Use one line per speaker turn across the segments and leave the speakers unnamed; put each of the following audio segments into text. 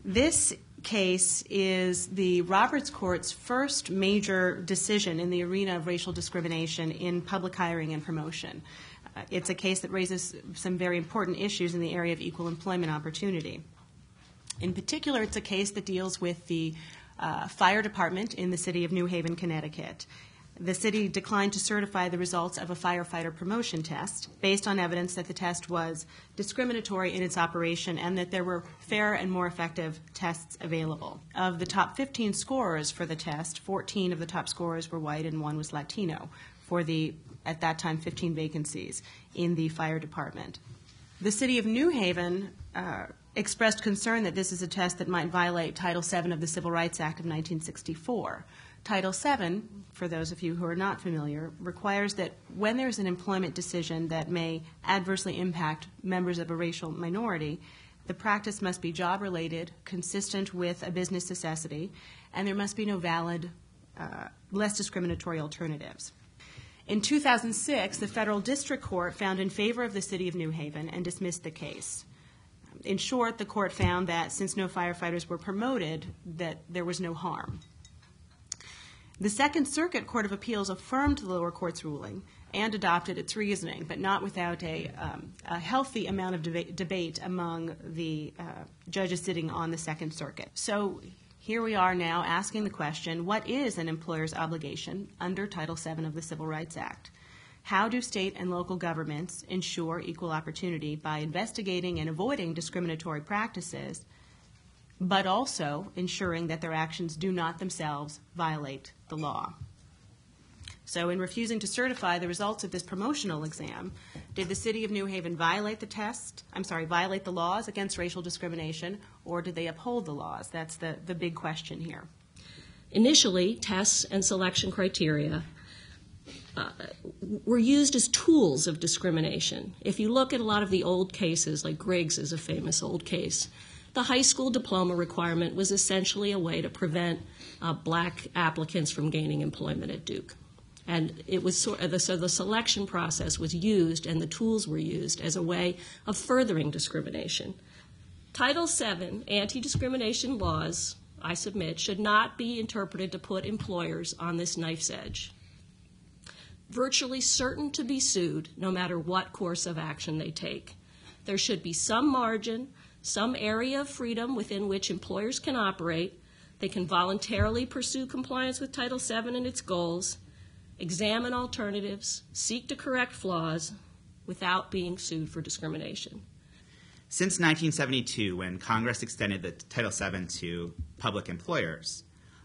This case is the Roberts Court's first major decision in the arena of racial discrimination in public hiring and promotion. It's a case that raises some very important issues in the area of equal employment opportunity. In particular, it's a case that deals with the fire department in the city of New Haven, Connecticut. The city declined to certify the results of a firefighter promotion test based on evidence that the test was discriminatory in its operation and that there were fair and more effective tests available. Of the top 15 scorers for the test, 14 of the top scorers were white and 1 was Latino for the, at that time, 15 vacancies in the fire department. The city of New Haven expressed concern that this is a test that might violate Title VII of the Civil Rights Act of 1964. Title VII, for those of you who are not familiar, requires that when there's an employment decision that may adversely impact members of a racial minority, the practice must be job-related, consistent with a business necessity, and there must be no valid, less discriminatory alternatives. In 2006, the Federal District Court found in favor of the city of New Haven and dismissed the case. In short, the court found that since no firefighters were promoted, that there was no harm. The Second Circuit Court of Appeals affirmed the lower court's ruling and adopted its reasoning, but not without a healthy amount of debate among the judges sitting on the Second Circuit. So here we are now asking the question, what is an employer's obligation under Title VII of the Civil Rights Act? How do state and local governments ensure equal opportunity by investigating and avoiding discriminatory practices, but also ensuring that their actions do not themselves violate the law? So in refusing to certify the results of this promotional exam, did the city of New Haven violate the laws against racial discrimination, or did they uphold the laws? That's the big question here.
Initially, tests and selection criteria were used as tools of discrimination. If you look at a lot of the old cases, like Griggs is a famous old case, the high school diploma requirement was essentially a way to prevent black applicants from gaining employment at Duke. And it was so the selection process was used and the tools were used as a way of furthering discrimination. Title VII anti-discrimination laws, I submit, should not be interpreted to put employers on this knife's edge, virtually certain to be sued no matter what course of action they take. There should be some margin, some area of freedom within which employers can operate. They can voluntarily pursue compliance with Title VII and its goals, examine alternatives, seek to correct flaws without being sued for discrimination.
Since 1972, when Congress extended the Title VII to public employers,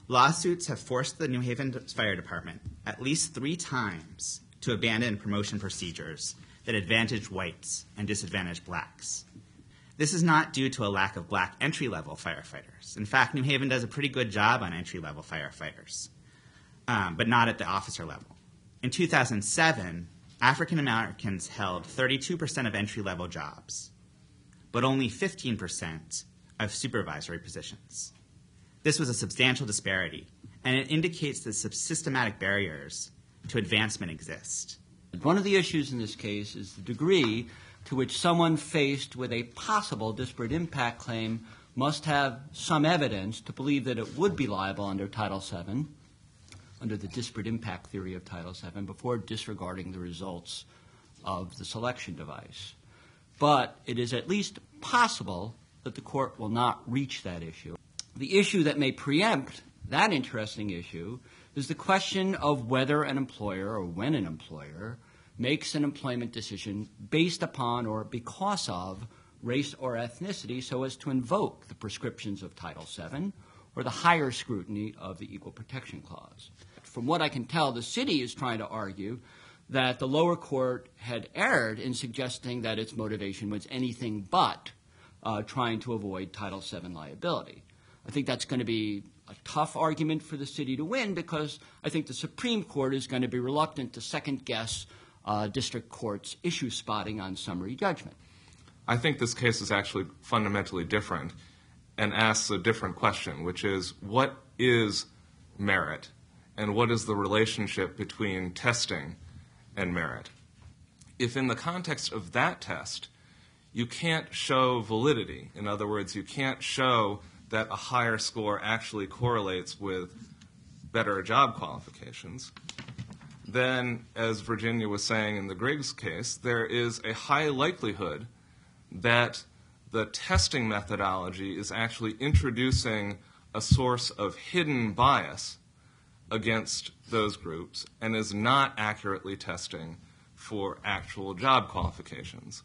lawsuits have forced the New Haven Fire Department at least 3 times to abandon promotion procedures that advantage whites and disadvantage blacks. This is not due to a lack of black entry-level firefighters. In fact, New Haven does a pretty good job on entry-level firefighters, but not at the officer level. In 2007, African Americans held 32% of entry-level jobs, but only 15% of supervisory positions. This was a substantial disparity, and it indicates that systematic barriers to advancement exist.
One of the issues in this case is the degree to which someone faced with a possible disparate impact claim must have some evidence to believe that it would be liable under Title VII, under the disparate impact theory of Title VII, before disregarding the results of the selection device. But it is at least possible that the court will not reach that issue. The issue that may preempt that interesting issue is the question of whether an employer or when an employer makes an employment decision based upon or because of race or ethnicity so as to invoke the prescriptions of Title VII or the higher scrutiny of the Equal Protection Clause. From what I can tell, the city is trying to argue that the lower court had erred in suggesting that its motivation was anything but trying to avoid Title VII liability. I think that's going to be a tough argument for the city to win because I think the Supreme Court is going to be reluctant to second-guess district court's issue spotting on summary judgment.
I think this case is actually fundamentally different and asks a different question, which is, what is merit, and what is the relationship between testing and merit? If in the context of that test, you can't show validity, in other words, you can't show that a higher score actually correlates with better job qualifications, then, as Virginia was saying in the Griggs case, there is a high likelihood that the testing methodology is actually introducing a source of hidden bias against those groups and is not accurately testing for actual job qualifications.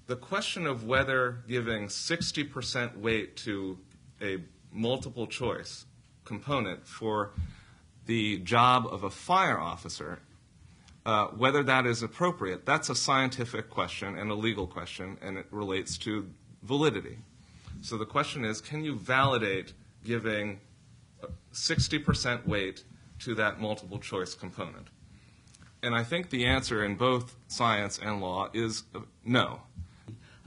The question of whether giving 60% weight to a multiple choice component for the job of a fire officer, whether that is appropriate, that's a scientific question and a legal question, and it relates to validity. So the question is, can you validate giving 60% weight to that multiple choice component? And I think the answer in both science and law is no.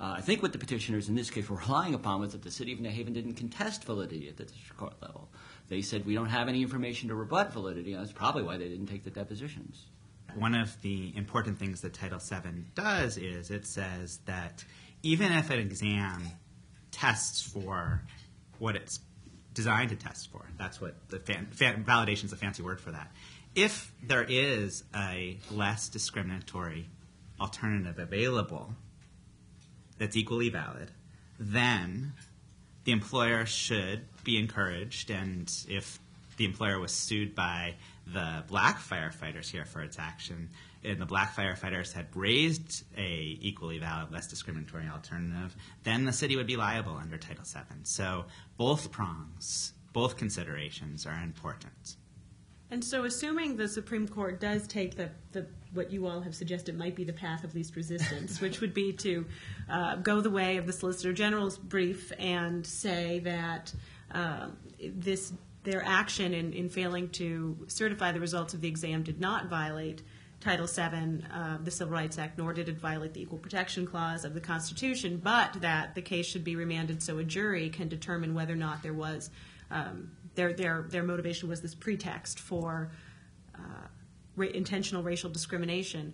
I think what the petitioners in this case were relying upon was that the city of New Haven didn't contest validity at the district court level. They said, we don't have any information to rebut validity, and that's probably why they didn't take the depositions.
One of the important things that Title VII does is it says that even if an exam tests for what it's designed to test for, that's what the validation is a fancy word for that. If there is a less discriminatory alternative available that's equally valid, then the employer should be encouraged, and if the employer was sued by the black firefighters here for its action, and the black firefighters had raised a equally valid, less discriminatory alternative, then the city would be liable under Title VII. So both prongs, both considerations are important.
And so assuming the Supreme Court does take the what you all have suggested might be the path of least resistance, which would be to go the way of the Solicitor General's brief and say that their action in failing to certify the results of the exam did not violate Title VII, the Civil Rights Act, nor did it violate the Equal Protection Clause of the Constitution, but that the case should be remanded so a jury can determine whether or not there was their motivation was this pretext for intentional racial discrimination.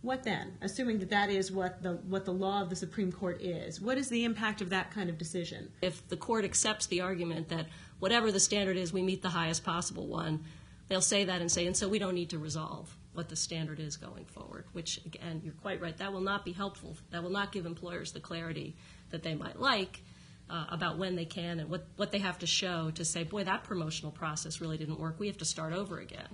What then? Assuming that is what the law of the Supreme Court is, what is the impact of that kind of decision?
If the court accepts the argument that whatever the standard is, we meet the highest possible one, they'll say that and say, and so we don't need to resolve what the standard is going forward, which, again, you're quite right, that will not be helpful. That will not give employers the clarity that they might like about when they can and what they have to show to say, boy, that promotional process really didn't work. We have to start over again.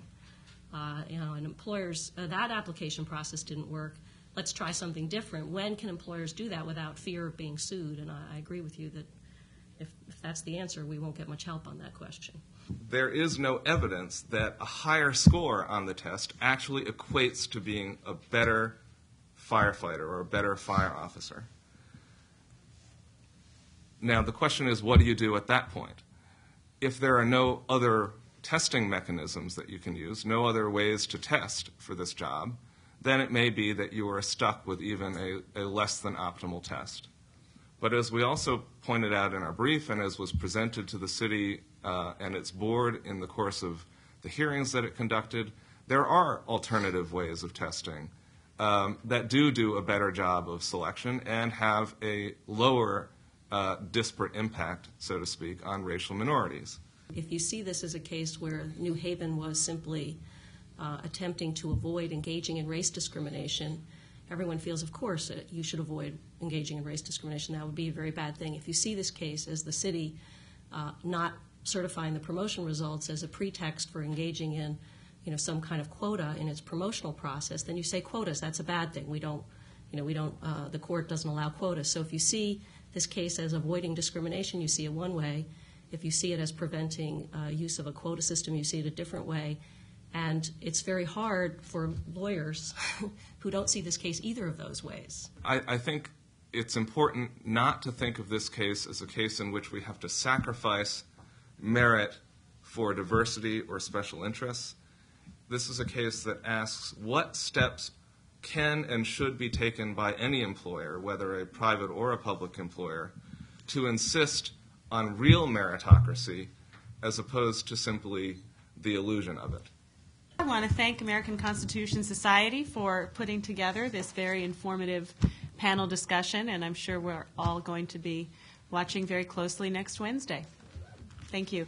And employers, that application process didn't work. Let's try something different. When can employers do that without fear of being sued? And I agree with you that if that's the answer, we won't get much help on that question.
There is no evidence that a higher score on the test actually equates to being a better firefighter or a better fire officer. Now, the question is, what do you do at that point? If there are no other testing mechanisms that you can use, no other ways to test for this job, then it may be that you are stuck with even a less than optimal test. But as we also pointed out in our brief and as was presented to the city and its board in the course of the hearings that it conducted, there are alternative ways of testing that do a better job of selection and have a lower disparate impact, so to speak, on racial minorities.
If you see this as a case where New Haven was simply attempting to avoid engaging in race discrimination, everyone feels, of course, that you should avoid engaging in race discrimination. That would be a very bad thing. If you see this case as the city not certifying the promotion results as a pretext for engaging in some kind of quota in its promotional process, then you say quotas. That's a bad thing. The court doesn't allow quotas. So if you see this case as avoiding discrimination, you see it one way. If you see it as preventing use of a quota system, you see it a different way. And it's very hard for lawyers who don't see this case either of those ways.
I think it's important not to think of this case as a case in which we have to sacrifice merit for diversity or special interests. This is a case that asks, what steps can and should be taken by any employer, whether a private or a public employer, to insist on real meritocracy as opposed to simply the illusion of it.
I want to thank American Constitution Society for putting together this very informative panel discussion, and I'm sure we're all going to be watching very closely next Wednesday. Thank you.